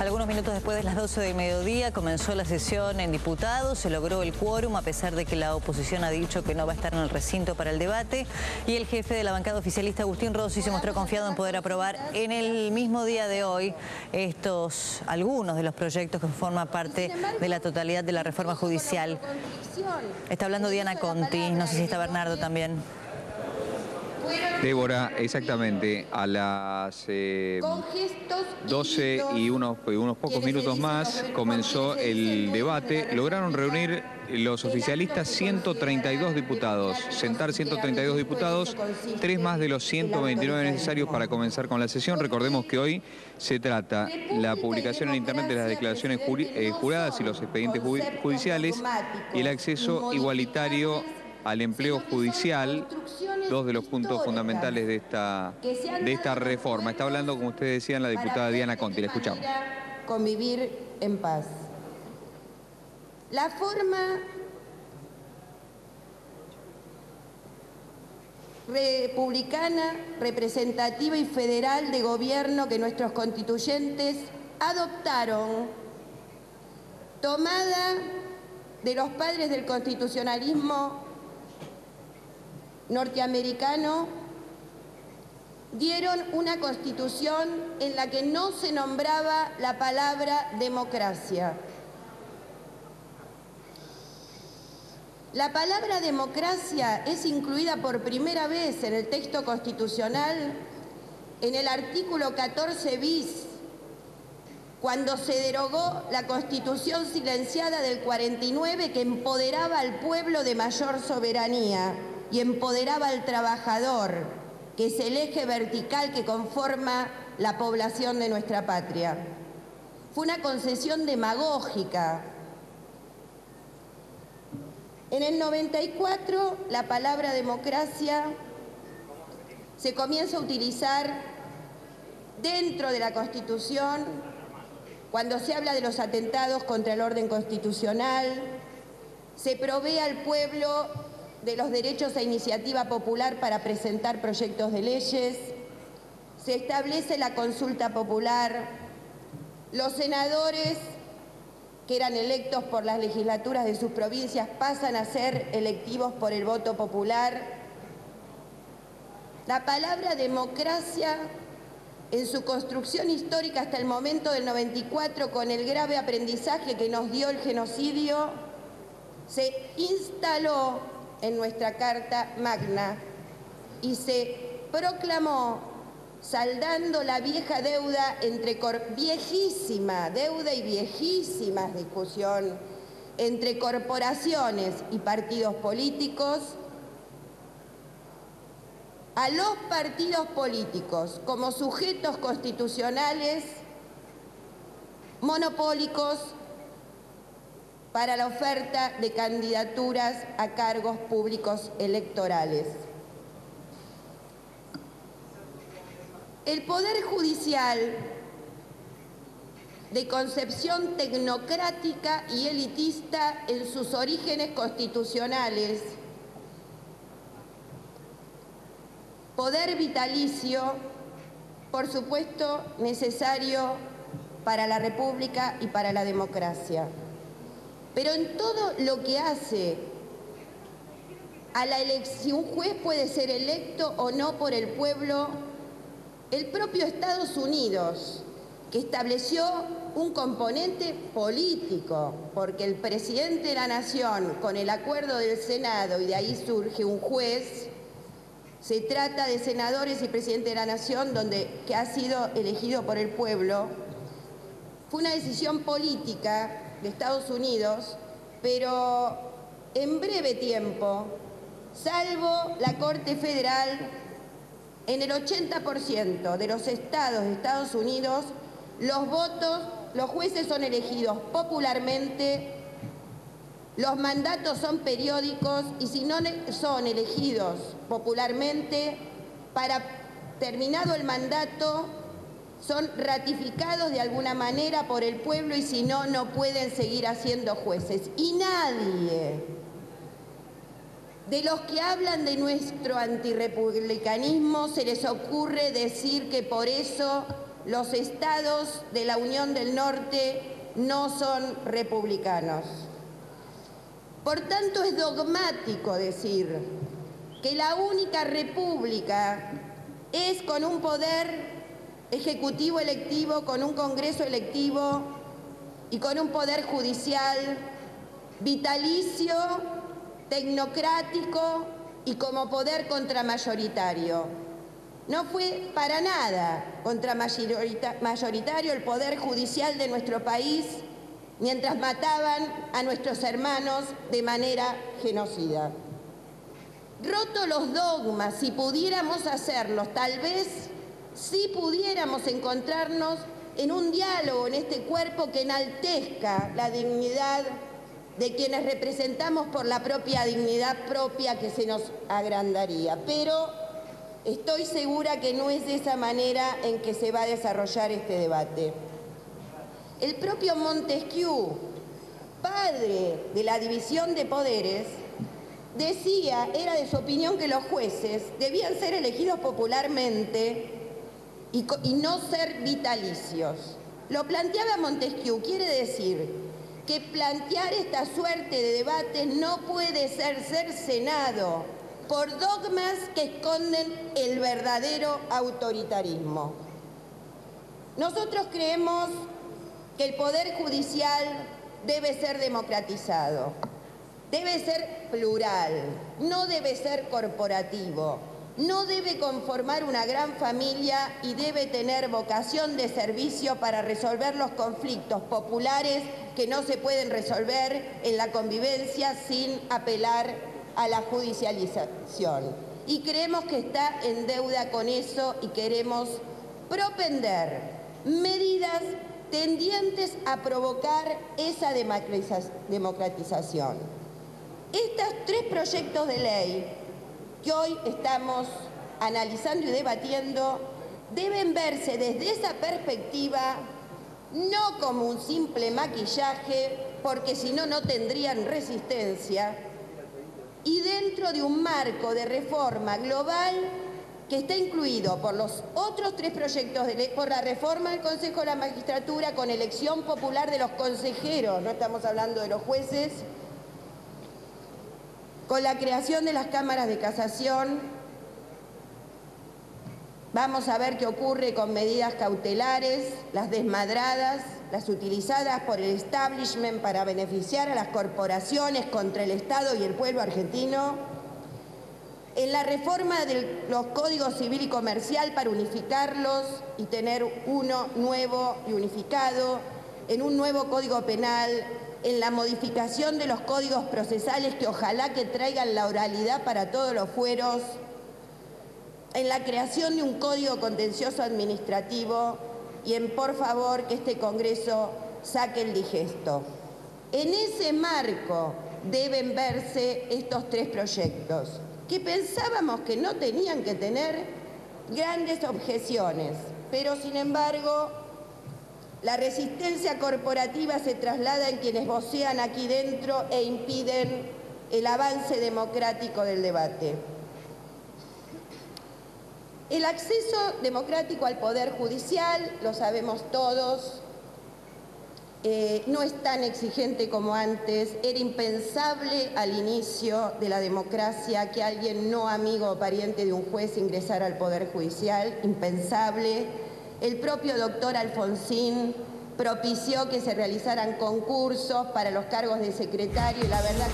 Algunos minutos después de las 12 del mediodía comenzó la sesión en diputados, se logró el quórum a pesar de que la oposición ha dicho que no va a estar en el recinto para el debate y el jefe de la bancada oficialista, Agustín Rossi, se mostró confiado en poder aprobar en el mismo día de hoy algunos de los proyectos que forman parte de la totalidad de la reforma judicial. Está hablando Diana Conti, no sé si está Bernardo también. Débora, exactamente, a las 12 y unos pocos minutos más comenzó el debate. Lograron reunir los oficialistas 132 diputados, sentar 132 diputados, 3 más de los 129 necesarios para comenzar con la sesión. Recordemos que hoy se trata la publicación en internet de las declaraciones juradas y los expedientes judiciales y el acceso igualitario al empleo judicial, dos de los puntos fundamentales de esta reforma. Está hablando, como ustedes decían, la diputada Diana Conti. La escuchamos. Convivir en paz. La forma republicana, representativa y federal de gobierno que nuestros constituyentes adoptaron, tomada de los padres del constitucionalismo norteamericano, dieron una constitución en la que no se nombraba la palabra democracia. La palabra democracia es incluida por primera vez en el texto constitucional en el artículo 14 bis, cuando se derogó la Constitución silenciada del 49 que empoderaba al pueblo de mayor soberanía y empoderaba al trabajador, que es el eje vertical que conforma la población de nuestra patria. Fue una concesión demagógica. En el 94, la palabra democracia se comienza a utilizar dentro de la Constitución cuando se habla de los atentados contra el orden constitucional, se provee al pueblo de los derechos a iniciativa popular para presentar proyectos de leyes, se establece la consulta popular, los senadores que eran electos por las legislaturas de sus provincias pasan a ser electivos por el voto popular. La palabra democracia, en su construcción histórica hasta el momento del 94, con el grave aprendizaje que nos dio el genocidio, se instaló en nuestra Carta Magna y se proclamó saldando la vieja deuda viejísima deuda y viejísima discusión entre corporaciones y partidos políticos, a los partidos políticos como sujetos constitucionales monopólicos para la oferta de candidaturas a cargos públicos electorales. El Poder Judicial, de concepción tecnocrática y elitista en sus orígenes constitucionales, poder vitalicio, por supuesto, necesario para la República y para la democracia. Pero en todo lo que hace a la elección, un juez puede ser electo o no por el pueblo, el propio Estados Unidos, que estableció un componente político, porque el presidente de la Nación, con el acuerdo del Senado, y de ahí surge un juez, se trata de senadores y presidente de la Nación, que ha sido elegido por el pueblo. Fue una decisión política de Estados Unidos, pero en breve tiempo, salvo la Corte Federal, en el 80% de los estados de Estados Unidos, los jueces son elegidos popularmente, los mandatos son periódicos y si no son elegidos popularmente, para terminado el mandato, son ratificados de alguna manera por el pueblo y si no, no pueden seguir siendo jueces. Y nadie de los que hablan de nuestro antirrepublicanismo se les ocurre decir que por eso los estados de la Unión del Norte no son republicanos. Por tanto, es dogmático decir que la única república es con un poder ejecutivo electivo, con un Congreso electivo y con un poder judicial vitalicio, tecnocrático y como poder contramayoritario. No fue para nada contramayoritario el poder judicial de nuestro país mientras mataban a nuestros hermanos de manera genocida. Roto los dogmas, si pudiéramos hacerlos, tal vez sí pudiéramos encontrarnos en un diálogo en este cuerpo que enaltezca la dignidad de quienes representamos por la propia dignidad propia que se nos agrandaría. Pero estoy segura que no es de esa manera en que se va a desarrollar este debate. El propio Montesquieu, padre de la división de poderes, decía, era de su opinión que los jueces debían ser elegidos popularmente y no ser vitalicios. Lo planteaba Montesquieu, quiere decir que plantear esta suerte de debate no puede ser cercenado por dogmas que esconden el verdadero autoritarismo. Nosotros creemos que el Poder Judicial debe ser democratizado, debe ser plural, no debe ser corporativo, no debe conformar una gran familia y debe tener vocación de servicio para resolver los conflictos populares que no se pueden resolver en la convivencia sin apelar a la judicialización. Y creemos que está en deuda con eso y queremos propender medidas tendientes a provocar esa democratización. Estos tres proyectos de ley que hoy estamos analizando y debatiendo deben verse desde esa perspectiva, no como un simple maquillaje, porque si no, no tendrían resistencia, y dentro de un marco de reforma global que está incluido por los otros tres proyectos de ley, por la reforma del Consejo de la Magistratura con elección popular de los consejeros, no estamos hablando de los jueces, con la creación de las cámaras de casación. Vamos a ver qué ocurre con medidas cautelares, las desmadradas, las utilizadas por el establishment para beneficiar a las corporaciones contra el Estado y el pueblo argentino. En la reforma de los códigos civil y comercial para unificarlos y tener uno nuevo y unificado, en un nuevo código penal, en la modificación de los códigos procesales que ojalá que traigan la oralidad para todos los fueros, en la creación de un código contencioso administrativo y en, por favor, que este Congreso saque el digesto. En ese marco deben verse estos tres proyectos, que pensábamos que no tenían que tener grandes objeciones, pero sin embargo la resistencia corporativa se traslada en quienes vocean aquí dentro e impiden el avance democrático del debate. El acceso democrático al Poder Judicial, lo sabemos todos, no es tan exigente como antes. Era impensable al inicio de la democracia que alguien no amigo o pariente de un juez ingresara al Poder Judicial, impensable. El propio doctor Alfonsín propició que se realizaran concursos para los cargos de secretario y la verdad...